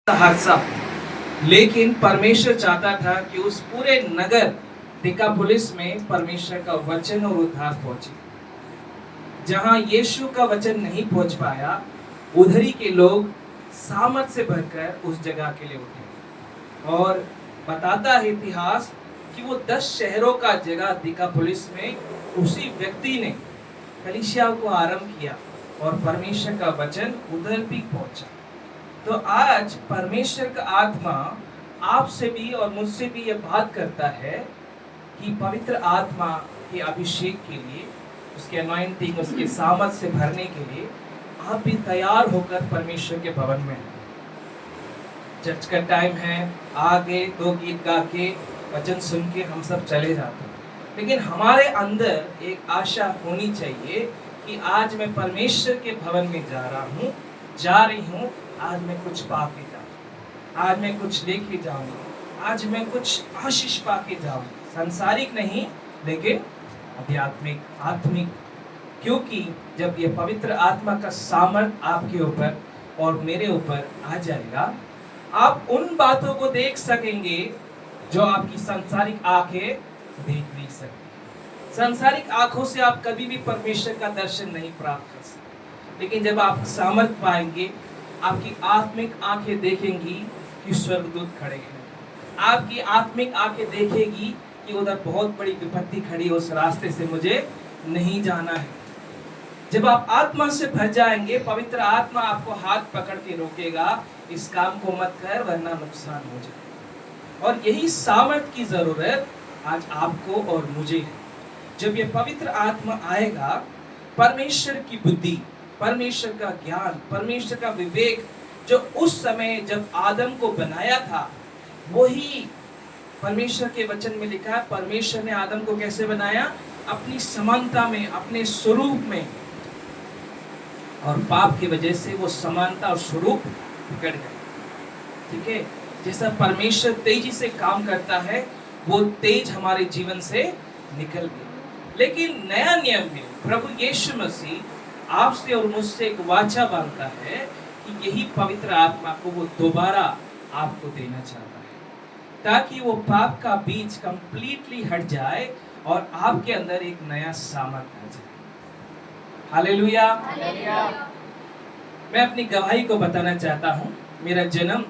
हादसा, लेकिन परमेश्वर चाहता था कि उस पूरे नगर दिकापुलिस में परमेश्वर का वचन और उद्धार पहुंचे। जहां यीशु का वचन नहीं पहुंच पाया, उधर ही के लोग सामर्थ से भरकर उस जगह के लिए उठे। और बताता है इतिहास कि वो 10 शहरों का जगह दिकापुलिस में उसी व्यक्ति ने कलीसिया को आरंभ किया और परमेश्वर का वचन उधर भी पहुंचा। तो आज परमेश्वर का आत्मा आपसे भी और मुझसे भी ये बात करता है कि पवित्र आत्मा के अभिषेक के लिए, उसके अनॉइंटिंग, उसके सामर्थ से भरने के लिए आप भी तैयार होकर परमेश्वर के भवन में हैं। चर्च का टाइम है, आगे 2 गीत गा के वचन सुन के हम सब चले जाते हैं, लेकिन हमारे अंदर एक आशा होनी चाहिए कि आज मैं परमेश्वर के भवन में जा रही हूँ, आज मैं कुछ पा के जाऊँ, आज मैं कुछ लेके जाऊँगी, आज मैं कुछ आशीष पा के जाऊँ। सांसारिक नहीं, लेकिन आध्यात्मिक, आत्मिक। क्योंकि जब ये पवित्र आत्मा का सामर्थ आपके ऊपर और मेरे ऊपर आ जाएगा, आप उन बातों को देख सकेंगे जो आपकी सांसारिक आंखें देख नहीं सकती। सांसारिक आंखों से आप कभी भी परमेश्वर का दर्शन नहीं प्राप्त कर सकते, लेकिन जब आप सामर्थ पाएंगे, आपकी आत्मिक आंखें देखेंगी कि स्वर्गदूत खड़े हैं, आपकी आत्मिक आंखें देखेगी कि उधर बहुत बड़ी विपत्ति खड़ी, उस रास्ते से मुझे नहीं जाना है। जब आप आत्मा से भर जाएंगे, पवित्र आत्मा आपको हाथ पकड़ के रोकेगा, इस काम को मत कर वरना नुकसान हो जाए। और यही सामर्थ की जरूरत आज आपको और मुझे है। जब ये पवित्र आत्मा आएगा, परमेश्वर की बुद्धि, परमेश्वर का ज्ञान, परमेश्वर का विवेक, जो उस समय जब आदम को बनाया था, वही परमेश्वर के वचन में लिखा है। परमेश्वर ने आदम को कैसे बनाया? अपनी समानता में, अपने स्वरूप में। और पाप की वजह से वो समानता और स्वरूप बिगड़ गया। ठीक है, जैसा परमेश्वर तेजी से काम करता है, वो तेज हमारे जीवन से निकल गया। लेकिन नया नियम में प्रभु यीशु मसीह आपसे और मुझसे एक वाचा बांधता है कि यही पवित्र आत्मा को वो दोबारा आपको देना चाहता है, ताकि वो पाप का बीज कंप्लीटली हट जाए और आपके अंदर एक नया सामर्थ आ जाए। हालेलुया। मैं अपनी गवाही को बताना चाहता हूँ। मेरा जन्म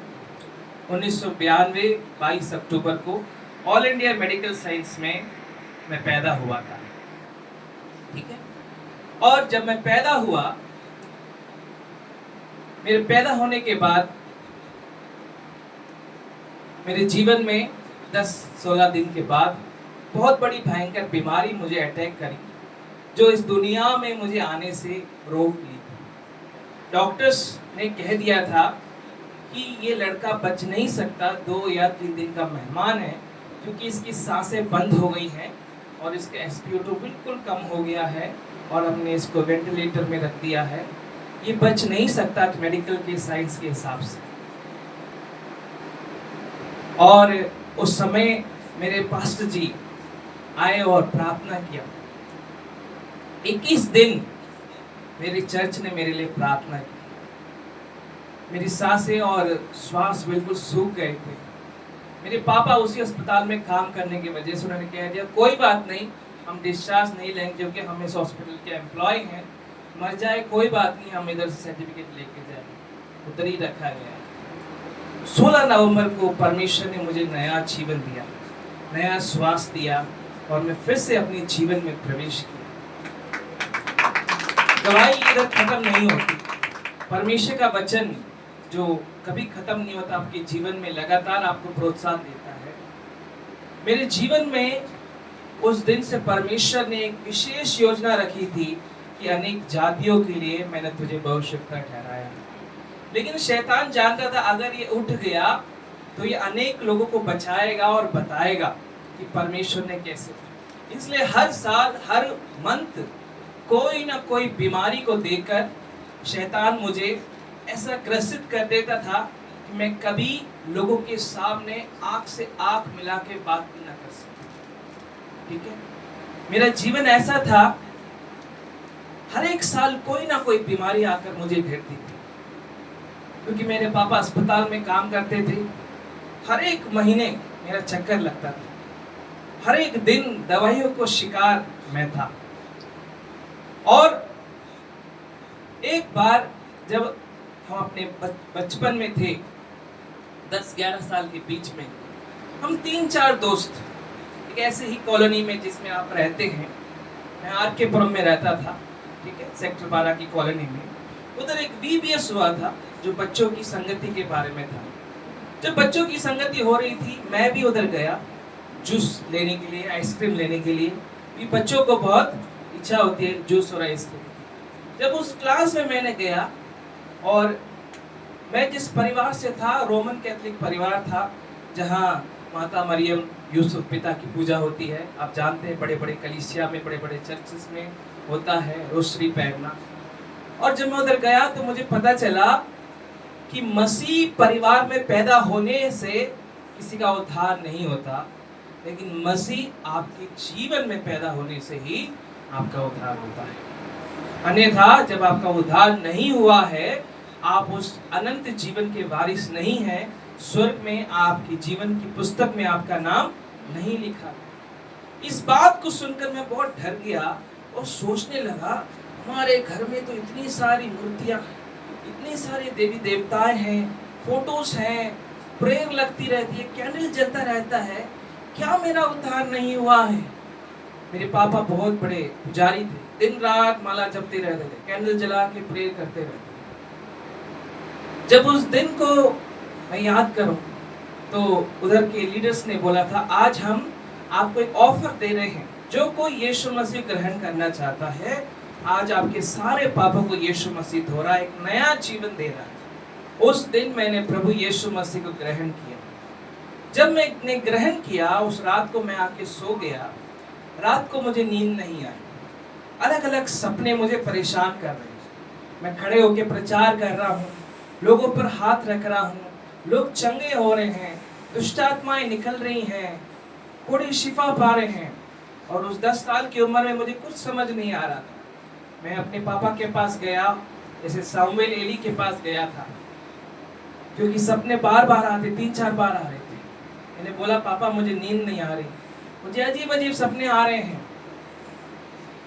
1992 22 अक्टूबर को ऑल इंडिया मेडिकल साइंस में मैं पैदा हुआ था। ठीक है, और जब मैं पैदा हुआ, मेरे पैदा होने के बाद मेरे जीवन में 10-16 दिन के बाद बहुत बड़ी भयंकर बीमारी मुझे अटैक करी, जो इस दुनिया में मुझे आने से रोक ली। डॉक्टर्स ने कह दिया था कि ये लड़का बच नहीं सकता, 2 या 3 दिन का मेहमान है, क्योंकि इसकी सांसें बंद हो गई हैं और इसका SpO2 बिल्कुल कम हो गया है और हमने इसको वेंटिलेटर में रख दिया है, ये बच नहीं सकता मेडिकल के साइंस के हिसाब से। और उस समय मेरे पास्टर जी आए और प्रार्थना किया। 21 दिन मेरी चर्च ने मेरे लिए प्रार्थना की। मेरी सांसें और श्वास बिल्कुल सूख गए थे। मेरे पापा उसी अस्पताल में काम करने की वजह से उन्होंने कह दिया, कोई बात नहीं, हम डिस्चार्ज नहीं लेंगे, क्योंकि हम इस हॉस्पिटल के एम्प्लॉय हैं, मर जाए कोई बात नहीं, हम इधर से सर्टिफिकेट लेके जाएंगे। उधर ही रखा गया। 16 नवंबर को परमेश्वर ने मुझे नया जीवन दिया, नया श्वास दिया और मैं फिर से अपने जीवन में प्रवेश किया। गवाही इधर खत्म नहीं होती। परमेश्वर का वचन जो कभी खत्म नहीं होता, आपके जीवन में लगातार आपको प्रोत्साहन देता है। मेरे जीवन में उस दिन से परमेश्वर ने एक विशेष योजना रखी थी कि अनेक जातियों के लिए मैंने तुझे भविष्यवक्ता ठहराया। लेकिन शैतान जानता था, अगर ये उठ गया तो ये अनेक लोगों को बचाएगा और बताएगा कि परमेश्वर ने कैसे। इसलिए हर साल, हर मंथ कोई ना कोई बीमारी को देकर शैतान मुझे ऐसा ग्रसित कर देता था कि मैं कभी लोगों के सामने आंख से आंख मिला के बात भी ना कर सकता। ठीक है, मेरा जीवन ऐसा था, हर एक साल कोई ना कोई बीमारी आकर मुझे घेरती थी। क्योंकि मेरे पापा अस्पताल में काम करते थे। हर एक महीने मेरा चक्कर लगता था, हर एक दिन दवाइयों को शिकार मैं था। और एक बार जब हम अपने बचपन में थे, 10-11 साल के बीच में, हम 3-4 दोस्त एक ऐसे ही कॉलोनी में जिसमें आप रहते हैं, मैं आर.के. पुरम में रहता था, ठीक है, सेक्टर 12 की कॉलोनी में। उधर एक VBS हुआ था जो बच्चों की संगति के बारे में था। जब बच्चों की संगति हो रही थी, मैं भी उधर गया जूस लेने के लिए, आइसक्रीम लेने के लिए, कि बच्चों को बहुत इच्छा होती है जूस और आइसक्रीम। जब उस क्लास में मैंने गया, और मैं जिस परिवार से था, रोमन कैथोलिक परिवार था, जहाँ माता मरियम यूसुफ पिता की पूजा होती है। आप जानते हैं, बड़े बड़े कलीसिया में, बड़े बड़े चर्चेस में होता है रोसरी पहनना। और जब मैं उधर गया तो मुझे पता चला कि मसीह परिवार में पैदा होने से किसी का उद्धार नहीं होता, लेकिन मसीह आपके जीवन में पैदा होने से ही आपका उद्धार होता है। अन्यथा जब आपका उद्धार नहीं हुआ है, आप उस अनंत जीवन के वारिस नहीं हैं। स्वर्ग में आपकी जीवन की पुस्तक में आपका नाम नहीं लिखा। इस बात को सुनकर मैं बहुत डर गया और सोचने लगा, हमारे घर में तो इतनी सारी मूर्तियां, इतनी सारी देवी देवताएं हैं, फोटोज हैं, प्रेयर लगती रहती है, कैंडल जलता रहता है, क्या मेरा उद्धार नहीं हुआ है? मेरे पापा बहुत बड़े पुजारी थे, दिन रात माला जपते रहते थे, कैंडल जला के प्रेयर करते रहते थे। जब उस दिन को मैं याद करूं तो उधर के लीडर्स ने बोला था, आज हम आपको एक ऑफर दे रहे हैं, जो कोई यीशु मसीह ग्रहण करना चाहता है, आज आपके सारे पापों को यीशु मसीह धो रहा है, एक नया जीवन दे रहा है। उस दिन मैंने प्रभु यीशु मसीह को ग्रहण किया। जब मैंने ग्रहण किया, उस रात को मैं आके सो गया। रात को मुझे नींद नहीं आई, अलग अलग सपने मुझे परेशान कर रहे हैं। मैं खड़े होकर प्रचार कर रहा हूँ, लोगों पर हाथ रख रहा हूँ, लोग चंगे हो रहे हैं, दुष्ट आत्माएं निकल रही हैं, बड़ी शिफा पा रहे हैं। और उस 10 साल की उम्र में मुझे कुछ समझ नहीं आ रहा था। मैं अपने पापा के पास गया, जैसे सामुएल एली के पास गया था, क्योंकि सपने बार बार आते, 3-4 बार आ रहे थे। मैंने बोला, पापा मुझे नींद नहीं आ रही, मुझे अजीब अजीब सपने आ रहे हैं।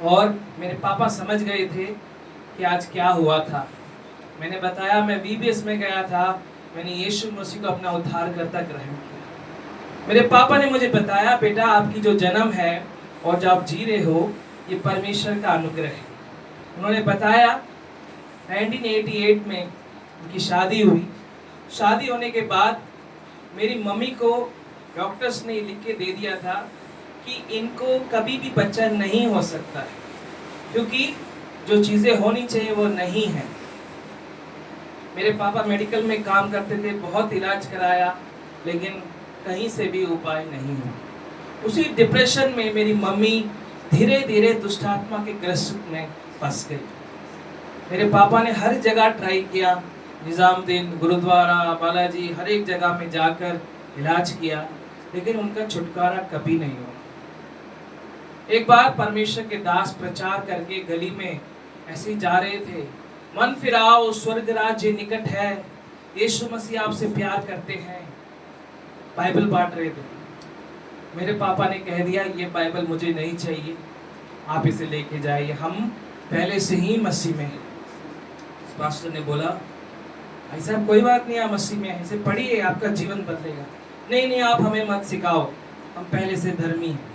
और मेरे पापा समझ गए थे कि आज क्या हुआ था। मैंने बताया, मैं VBS में गया था, मैंने यीशु मसीह को अपना उद्धारकर्ता ग्रहण किया। मेरे पापा ने मुझे बताया, बेटा आपकी जो जन्म है और जो आप जी रहे हो, ये परमेश्वर का अनुग्रह है। उन्होंने बताया 1988 में उनकी शादी हुई। शादी होने के बाद मेरी मम्मी को डॉक्टर्स ने लिख के दे दिया था कि इनको कभी भी बच्चा नहीं हो सकता है, क्योंकि जो चीज़ें होनी चाहिए वो नहीं है। मेरे पापा मेडिकल में काम करते थे, बहुत इलाज कराया, लेकिन कहीं से भी उपाय नहीं हुआ। उसी डिप्रेशन में मेरी मम्मी धीरे धीरे दुष्टात्मा के ग्रस्त में फंस गई। मेरे पापा ने हर जगह ट्राई किया, निजामुद्दीन, गुरुद्वारा, बालाजी, हर एक जगह में जाकर इलाज किया, लेकिन उनका छुटकारा कभी नहीं हुआ। एक बार परमेश्वर के दास प्रचार करके गली में ऐसे ही जा रहे थे, मन फिराओ, स्वर्ग राज्य निकट है, यीशु मसीह आपसे प्यार करते हैं, बाइबल बांट रहे थे। मेरे पापा ने कह दिया, ये बाइबल मुझे नहीं चाहिए, आप इसे लेके जाइए, हम पहले से ही मसीह में हैं। पास्टर ने बोला, भाई साहब कोई बात नहीं, आप मसीह में हैं, इसे पढ़िए, आपका जीवन बदलेगा। नहीं नहीं, आप हमें मत सिखाओ, हम पहले से धर्मी हैं,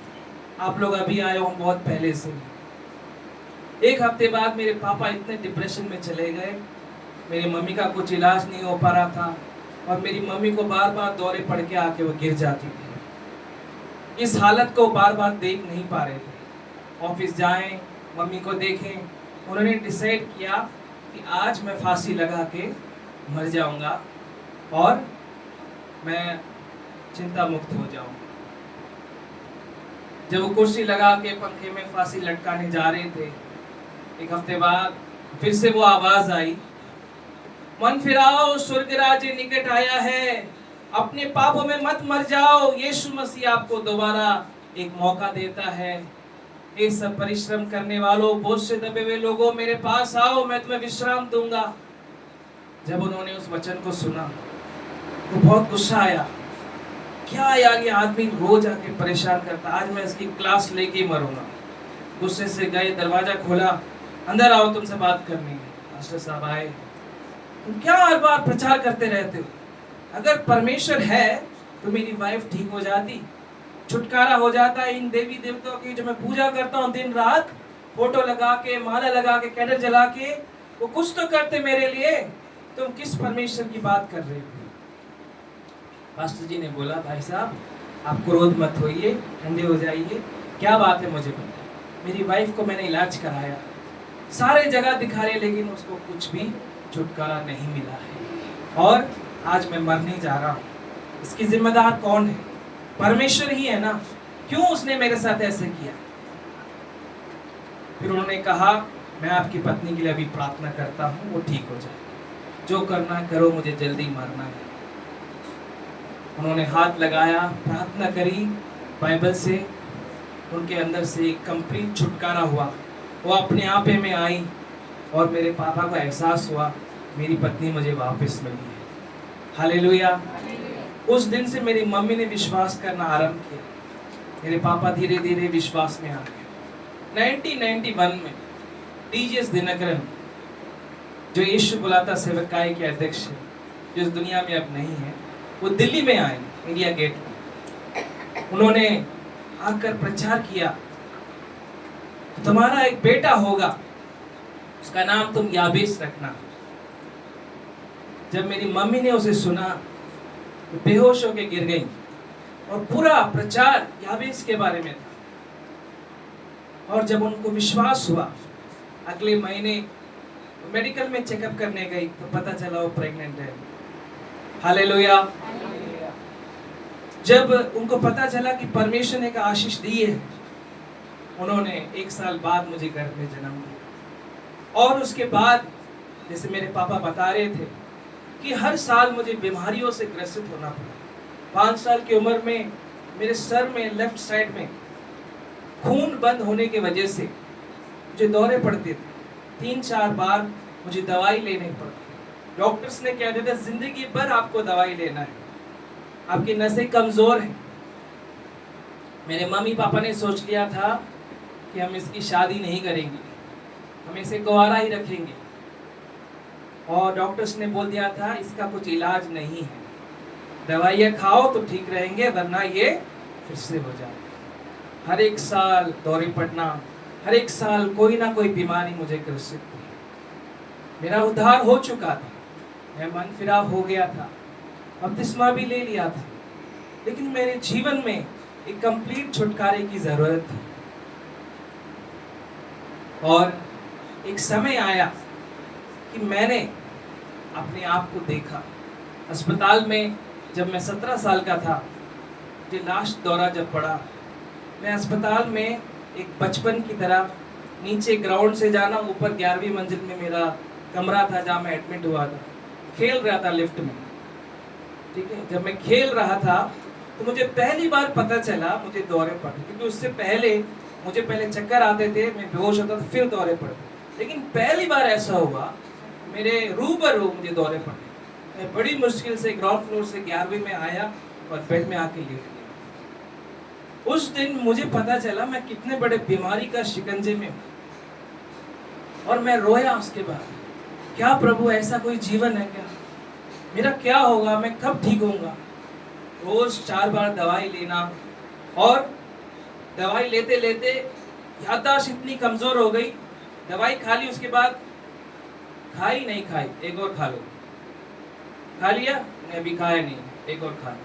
आप लोग अभी आए हो, हम बहुत पहले से। एक हफ्ते बाद मेरे पापा इतने डिप्रेशन में चले गए, मेरी मम्मी का कुछ इलाज नहीं हो पा रहा था, और मेरी मम्मी को बार बार दौरे पड़ के आके वो गिर जाती थी। इस हालत को बार बार देख नहीं पा रहे थे। ऑफिस जाएं, मम्मी को देखें, उन्होंने डिसाइड किया कि आज मैं फांसी लगा के मर जाऊंगा और मैं चिंता मुक्त हो जाऊंगा। जब वो कुर्सी लगा के पंखे में फांसी लटकाने जा रहे थे, एक हफ्ते बाद फिर से वो आवाज आई, मन फिराओ, स्वर्ग राज्य निकट आया है, अपने पापों में मत मर जाओ, यीशु मसीह आपको दोबारा एक मौका देता है। ये सब परिश्रम करने वालों, बोझ से दबे हुए लोगों, मेरे पास आओ, मैं तुम्हें विश्राम दूंगा। जब उन्होंने उस वचन को सुना तो बहुत गुस्सा आया। क्या यार, ये आदमी रोज आके परेशान करता, आज मैं इसकी क्लास लेके ही मरूंगा। गुस्से से गए, दरवाजा खोला, अंदर आओ, तुमसे बात करनी है। मास्टर साहब आए। तुम क्या हर बार प्रचार करते रहते हो? अगर परमेश्वर है तो मेरी वाइफ ठीक हो जाती, छुटकारा हो जाता। इन देवी देवताओं की जो मैं पूजा करता हूँ दिन रात, फोटो लगा के, माला लगा के, कैंडल जला के, वो कुछ तो करते मेरे लिए। तुम किस परमेश्वर की बात कर रहे हो? पास्टर जी ने बोला, भाई साहब आप क्रोध मत होइए, ठंडे हो जाइए। क्या बात है मुझे पता। मेरी वाइफ को मैंने इलाज कराया, सारे जगह दिखाए, लेकिन उसको कुछ भी छुटकारा नहीं मिला है। और आज मैं मरने जा रहा हूँ। इसकी जिम्मेदार कौन है? परमेश्वर ही है ना। क्यों उसने मेरे साथ ऐसे किया? फिर उन्होंने कहा, मैं आपकी पत्नी के लिए अभी प्रार्थना करता हूँ, वो ठीक हो जाए। जो करना करो, मुझे जल्दी मरना है। उन्होंने हाथ लगाया, प्रार्थना करी बाइबल से, उनके अंदर से एक कंप्लीट छुटकारा हुआ। वो अपने आपे में आई और मेरे पापा को एहसास हुआ मेरी पत्नी मुझे वापस मिली है। हालेलुया। उस दिन से मेरी मम्मी ने विश्वास करना आरंभ किया। मेरे पापा धीरे धीरे विश्वास में आ गए। 1991 में टीजीएस दिनकरन, जो यीशु बुलाता सेवकाई के अध्यक्ष है, जो इस दुनिया में अब नहीं है, वो दिल्ली में आए, इंडिया गेट में। उन्होंने आकर प्रचार किया, तुम्हारा एक बेटा होगा, उसका नाम तुम याबेस रखना। जब मेरी मम्मी ने उसे सुना तो बेहोश होकर गिर गई, और पूरा प्रचार याबेस के बारे में था। और जब उनको विश्वास हुआ, अगले महीने मेडिकल में चेकअप करने गई तो पता चला वो प्रेग्नेंट है। हालेलुया। जब उनको पता चला कि परमेश्वर ने एक आशीष दी है, उन्होंने 1 साल बाद मुझे गर्भ में जन्म दिया। और उसके बाद, जैसे मेरे पापा बता रहे थे, कि हर साल मुझे बीमारियों से ग्रसित होना पड़ा। 5 साल की उम्र में मेरे सर में, लेफ्ट साइड में खून बंद होने की वजह से मुझे दौरे पड़ते थे। 3-4 बार मुझे दवाई लेनी पड़ती। डॉक्टर्स ने कह दिया था, जिंदगी भर आपको दवाई लेना है, आपकी नसें कमजोर हैं। मेरे मम्मी पापा ने सोच लिया था कि हम इसकी शादी नहीं करेंगे, हम इसे कुंवारा ही रखेंगे। और डॉक्टर्स ने बोल दिया था, इसका कुछ इलाज नहीं है, दवाइयाँ खाओ तो ठीक रहेंगे, वरना ये फिर से हो जाए। हर एक साल दौरे पड़ना, हर एक साल कोई ना कोई बीमारी मुझे ग्रसित हुई। मेरा उद्धार हो चुका था, मैं मन फिराव हो गया था, बपतिस्मा भी ले लिया था, लेकिन मेरे जीवन में एक कंप्लीट छुटकारे की जरूरत थी। और एक समय आया कि मैंने अपने आप को देखा अस्पताल में। जब मैं 17 साल का था, मुझे लास्ट दौरा जब पड़ा, मैं अस्पताल में एक बचपन की तरह नीचे ग्राउंड से जाना, ऊपर 11वीं मंजिल में मेरा कमरा था जहाँ मैं एडमिट हुआ था, खेल रहा था लिफ्ट में। ठीक है, जब मैं खेल रहा था तो मुझे पहली बार पता चला मुझे दौरे पड़े, क्योंकि उससे पहले मुझे चक्कर आते थे, मैं बेहोश होता था, फिर दौरे पड़ते। लेकिन पहली बार ऐसा हुआ, मेरे रूबरू मुझे दौरे पड़े। मैं बड़ी मुश्किल से ग्राउंड फ्लोर से 11वीं में आया और बेड में आके लेट गया। उस दिन मुझे पता चला मैं कितने बड़े बीमारी का शिकंजे में हूँ, और मैं रोया उसके बाद। क्या प्रभु, ऐसा कोई जीवन है क्या? मेरा क्या होगा? मैं कब ठीक होऊंगा? रोज 4 बार दवाई लेना, और दवाई लेते लेते याददाश्त इतनी कमजोर हो गई, दवाई खा ली, उसके बाद खाई नहीं खाई, एक और खा लो, खा लिया नहीं, अभी खाया नहीं, एक और खा लो,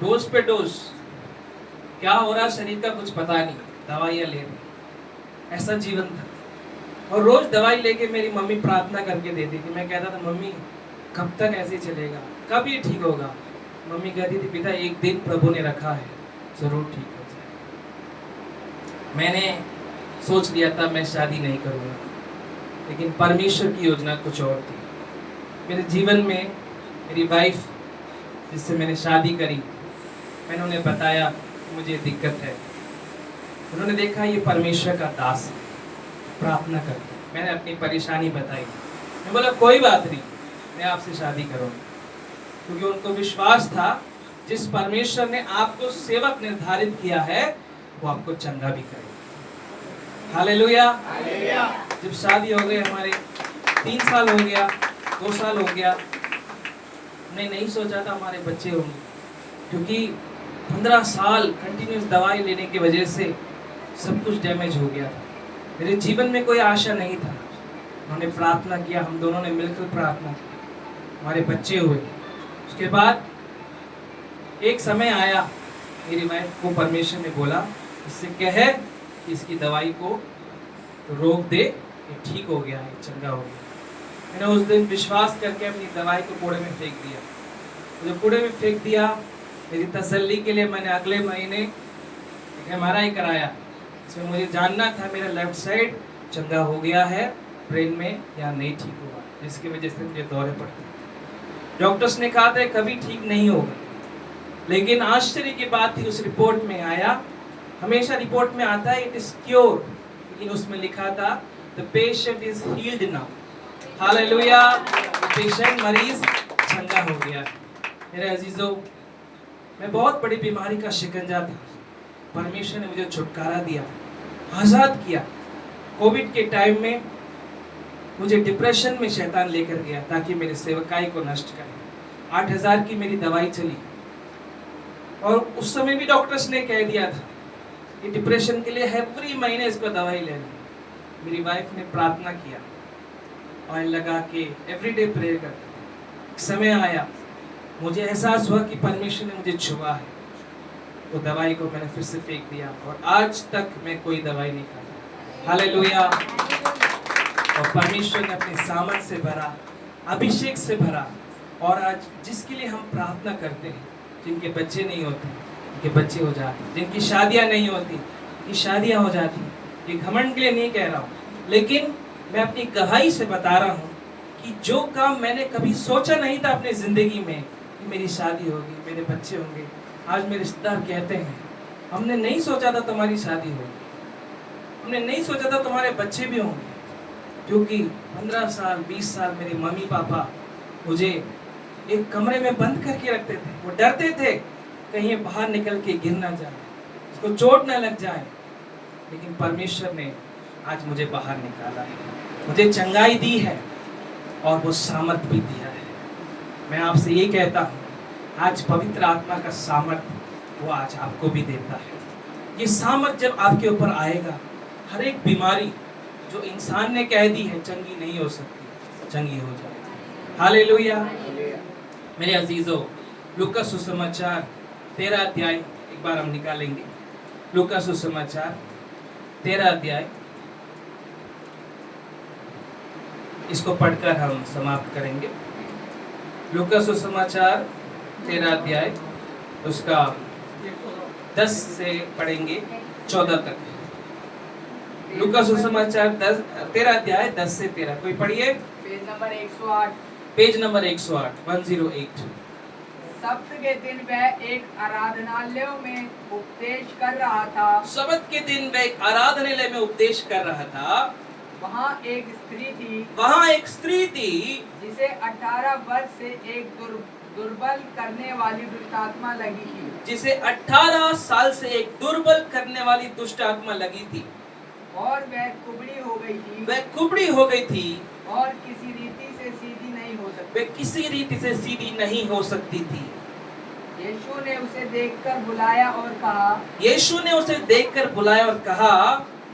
डोज पे डोज। क्या हो रहा शरीर का कुछ पता नहीं, दवाइयाँ ले रही। ऐसा जीवन था। और रोज दवाई लेके मेरी मम्मी प्रार्थना करके देती थी। मैं कहता था, मम्मी कब तक ऐसे चलेगा, कब ये ठीक होगा? मम्मी कहती थी, पिता एक दिन प्रभु ने रखा है, जरूर ठीक हो जाए। मैंने सोच लिया था मैं शादी नहीं करूँगा, लेकिन परमेश्वर की योजना कुछ और थी। मेरे जीवन में मेरी वाइफ, जिससे मैंने शादी करी, मैंने उन्हें बताया मुझे दिक्कत है। उन्होंने देखा ये परमेश्वर का दास है, प्रार्थना करते। मैंने अपनी परेशानी बताई, मैं बोला कोई बात नहीं, मैं आपसे शादी करूंगा, क्योंकि उनको विश्वास था जिस परमेश्वर ने आपको सेवक निर्धारित किया है वो आपको चंगा भी करेगा। हालेलुया। जब शादी हो गई हमारे 3 साल हो गया, 2 साल हो गया, हमने नहीं सोचा था हमारे बच्चे होंगे, क्योंकि 15 साल कंटिन्यूस दवाई लेने की वजह से सब कुछ डैमेज हो गया था। मेरे जीवन में कोई आशा नहीं था। उन्होंने प्रार्थना किया, हम दोनों ने मिलकर प्रार्थना की, हमारे बच्चे हुए। उसके बाद एक समय आया, मेरी वाइफ को परमेश्वर ने बोला इससे कहे कि इसकी दवाई को रोक दे, ये ठीक हो गया है, चंगा हो गया। मैंने उस दिन विश्वास करके अपनी दवाई को कूड़े में फेंक दिया। जब कूड़े में फेंक दिया, मेरी तसल्ली के लिए मैंने अगले महीने एक MRI कराया। इसमें मुझे जानना था मेरा लेफ्ट साइड चंगा हो गया है ब्रेन में या नहीं ठीक हुआ, जिसकी वजह से मुझे दौरे पड़ते। डॉक्टर्स ने कहा था कभी ठीक नहीं होगा, लेकिन आश्चर्य की बात थी उस रिपोर्ट में आया, हमेशा रिपोर्ट में आता है इट इज क्योर, लेकिन उसमें लिखा था the patient is healed now. Hallelujah. Patient मरीज चंगा हो गया। मेरे अजीजों, मैं बहुत बड़ी बीमारी का शिकंजा था, परमेश्वर ने मुझे छुटकारा दिया, आजाद किया। कोविड के टाइम में मुझे डिप्रेशन में शैतान लेकर गया ताकि मेरे सेवकाई को नष्ट करे। 8000 की मेरी दवाई चली, और उस समय भी डॉक्टर्स ने कह दिया था कि डिप्रेशन के लिए एवरी महीने इसको दवाई लेनी। मेरी वाइफ ने प्रार्थना किया, ऑयल लगा के एवरीडे प्रेयर करते। समय आया, मुझे एहसास हुआ कि परमेश्वर ने मुझे छुआ है, तो दवाई को मैंने फिर से फेंक दिया, और आज तक मैं कोई दवाई नहीं खाता। हालेलुया। और परमेश्वर ने अपने सामर्थ से भरा, अभिषेक से भरा, और आज जिसके लिए हम प्रार्थना करते हैं, जिनके बच्चे नहीं होते उनके बच्चे हो जाते, जिनकी शादियां नहीं होती उनकी शादियां हो जाती। ये घमंड के लिए नहीं कह रहा हूँ, लेकिन मैं अपनी गवाही से बता रहा हूँ कि जो काम मैंने कभी सोचा नहीं था अपनी जिंदगी में कि मेरी शादी होगी, मेरे बच्चे होंगे, आज मेरे रिश्तेदार कहते हैं हमने नहीं सोचा था तुम्हारी शादी होगी, हमने नहीं सोचा था तुम्हारे बच्चे भी होंगे। क्योंकि 15 साल 20 साल मेरे मम्मी पापा मुझे एक कमरे में बंद करके रखते थे। वो डरते थे कहीं बाहर निकल के गिर ना जाए, उसको चोट ना लग जाए, लेकिन परमेश्वर ने आज मुझे बाहर निकाला है, मुझे चंगाई दी है और वो सामर्थ भी दिया है। मैं आपसे ये कहता हूँ, आज पवित्र आत्मा का सामर्थ वो आज आपको भी देता है। ये सामर्थ जब आपके ऊपर आएगा, हर एक बीमारी जो इंसान ने कह दी है चंगी नहीं हो सकती, चंगी हो जाएगी। हालेलुया। मेरे अजीजों, लूका सुसमाचार 13 अध्याय एक बार हम निकालेंगे। लूका सुसमाचार 13 अध्याय, इसको पढ़कर हम समाप्त करेंगे। लूका सुसमाचार 13 अध्याय, उसका 10 से पढ़ेंगे 14 तक। लूका सुसमाचार 13 अध्याय 10 से 13, कोई पढ़िए। Page number 108। Page number 108, 108। सब्त के दिन वह एक आराधनालय में उपदेश कर रहा था। सब्त के दिन वह एक आराधनालय में उपदेश कर रहा था। वहाँ एक स्त्री थी। वहाँ एक स्त्री थी जिसे 18 वर्ष से एक दुर्बल करने वाली दुष्ट आत्मा लगी थी। जिसे 18 साल से एक दुर्बल करने वाली दुष्ट आत्मा लगी थी। और वह कुबड़ी हो गई थी। वह कुबड़ी हो गई थी और किसी रीति से सीधी नहीं हो सकती। वह किसी रीति से सीधी नहीं हो सकती थी। यीशु ने उसे देखकर बुलाया और कहा। यीशु ने उसे देखकर बुलाया और कहा,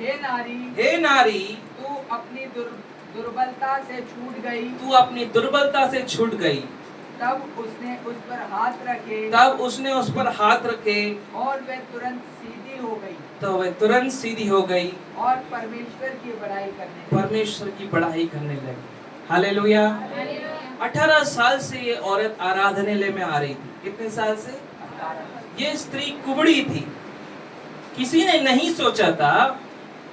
हे नारी, हे नारी, तू अपनी दुर्बलता से छूट गई। तू अपनी दुर्बलता से छूट गई। तब उसने उस पर हाथ रखे। तब उसने उस पर हाथ रखे और वह तुरंत सीधी हो गई। तो वह तुरंत सीधी हो गई और परमेश्वर की बड़ाई करने लगी। हालेलुया। 18 साल से ये औरत आराधनालय में आ रही थी। कितने साल से? ये स्त्री कुबड़ी थी। किसी ने नहीं सोचा था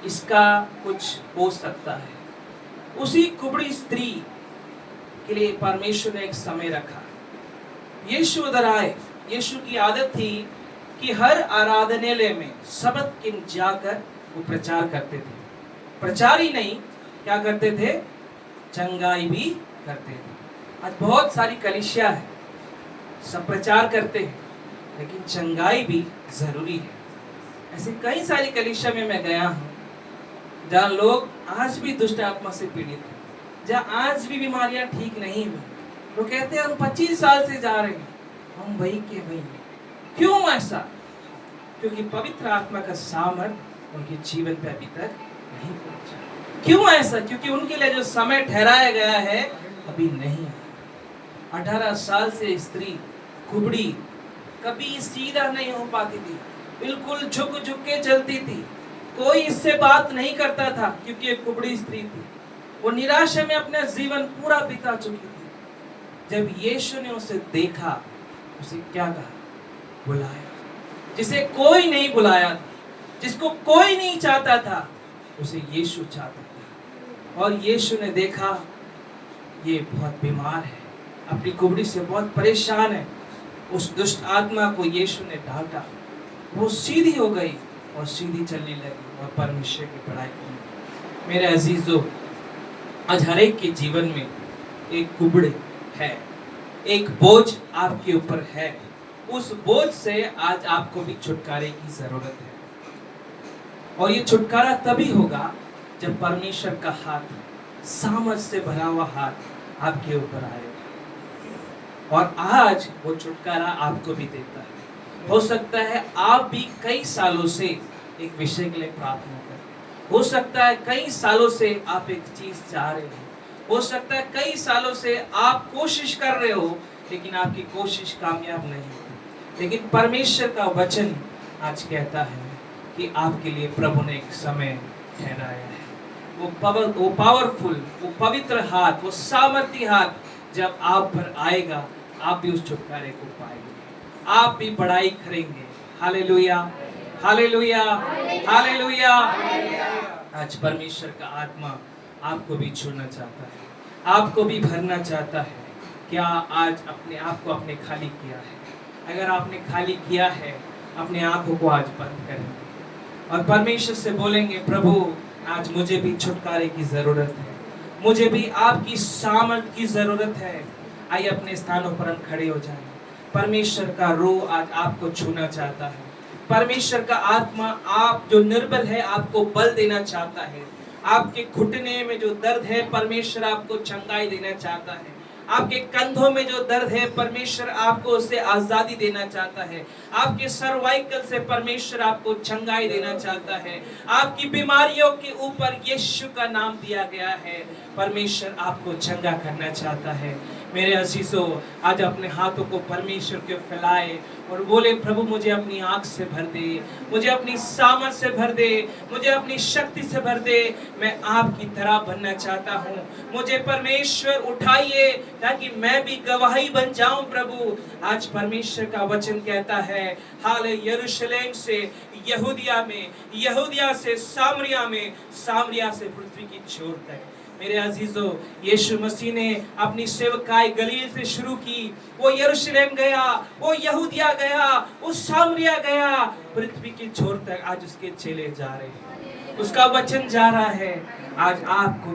इसका कुछ हो सकता है। उसी कुबड़ी स्त्री के लिए परमेश्वर ने एक समय रखा। यीशु उधर आए। यीशु की आदत थी कि हर आराधनालय में सब्त के जाकर वो प्रचार करते थे। प्रचार ही नहीं, क्या करते थे? चंगाई भी करते थे। आज बहुत सारी कलीसिया है, सब प्रचार करते हैं, लेकिन चंगाई भी जरूरी है। ऐसे कई सारी कलीसिया में मैं गया हूँ जहाँ लोग आज भी दुष्ट आत्मा से पीड़ित हैं, जहाँ आज भी बीमारियां ठीक नहीं हुई। वो कहते हैं हम 25 साल से जा रहे हैं, हम वही के वही हैं। क्यों ऐसा? क्योंकि पवित्र आत्मा का सामर्थ उनके जीवन पे अभी तक नहीं पहुंचा। क्यों ऐसा? क्योंकि उनके लिए जो समय ठहराया गया है अभी नहीं आया। 18 साल से स्त्री कुबड़ी, कभी सीधा नहीं हो पाती थी, बिल्कुल झुक झुक के चलती थी, कोई इससे बात नहीं करता था क्योंकि एक कुबड़ी स्त्री थी। वो निराशा में अपना जीवन पूरा बिता चुकी थी। जब यीशु ने उसे देखा, उसे क्या कहा? बुलाया। जिसे कोई नहीं बुलाया, जिसको कोई नहीं चाहता था, उसे यीशु चाहता था। और यीशु ने देखा ये बहुत बीमार है, अपनी कुबड़ी से बहुत परेशान है। उस दुष्ट आत्मा को यीशु ने डांटा, वो सीधी हो गई और सीधी चलने लगी और परमेश्वर की बड़ाई की। मेरे अजीजों, आज हर एक के जीवन में एक कुबड़े है, एक बोझ आपके ऊपर है। उस बोझ से आज आपको भी छुटकारे की जरूरत है। और ये छुटकारा तभी होगा जब परमेश्वर का हाथ, सामर्थ से भरा हुआ हाथ आपके ऊपर आएगा। और आज वो छुटकारा आपको भी देता है। हो सकता है आप भी कई सालों से एक विषय के लिए प्रार्थना करें। हो सकता है कई सालों से आप एक चीज चाह रहे हो सकता है कई सालों से आप कोशिश कर रहे हो, लेकिन आपकी कोशिश कामयाब नहीं होती। लेकिन परमेश्वर का वचन आज कहता है कि आपके लिए प्रभु ने एक समय ठहराया है। वो पावरफुल, वो पवित्र हाथ, वो सामर्थी हाथ जब आप पर आएगा, आप भी उस छुटकारे को पाएंगे, आप भी बड़ाई करेंगे। Hallelujah, hallelujah, hallelujah. आज परमेश्वर का आत्मा आपको भी छूना चाहता है, आपको भी भरना चाहता है। क्या आज अपने आप को आपने खाली किया है? अगर आपने खाली किया है, अपने आंखों को आज बंद करेंगे और परमेश्वर से बोलेंगे, प्रभु आज मुझे भी छुटकारे की जरूरत है, मुझे भी आपकी सामर्थ की जरूरत है। आइए अपने स्थानों पर हम खड़े हो जाएं। परमेश्वर का रूह आज आपको छूना चाहता है। परमेश्वर का आत्मा, आप जो निर्बल है, आपको बल देना चाहता है। आपके घुटने में जो दर्द है, परमेश्वर आपको चंगाई देना चाहता है। आपके कंधों में जो दर्द है, परमेश्वर आपको उससे आजादी देना चाहता है। आपके सर्वाइकल से परमेश्वर आपको चंगाई देना चाहता है। आपकी बीमारियों के ऊपर यीशु का नाम दिया गया है। परमेश्वर आपको चंगा करना चाहता है। मेरे अजीजों, आज अपने हाथों को परमेश्वर के फैलाए और बोले, प्रभु मुझे अपनी आँख से भर दे, मुझे अपनी सामर्थ से भर दे, मुझे अपनी शक्ति से भर दे। मैं आपकी तरह बनना चाहता हूँ। मुझे परमेश्वर उठाइए ताकि मैं भी गवाही बन जाऊं। प्रभु, आज परमेश्वर का वचन कहता है, हाल यरूशलेम से यहूदिया में, यहूदिया से सामरिया में, सामरिया से पृथ्वी की छोर तक। मेरे अजीजों, यीशु मसीह ने अपनी सेवकाई गलील से शुरू की। वो यरूशलेम गया, वो यहूदिया गया, वो सामरिया गया, पृथ्वी की छोर तक आज उसके चेले जा रहे हैं। उसका वचन जा रहा है। आज आपको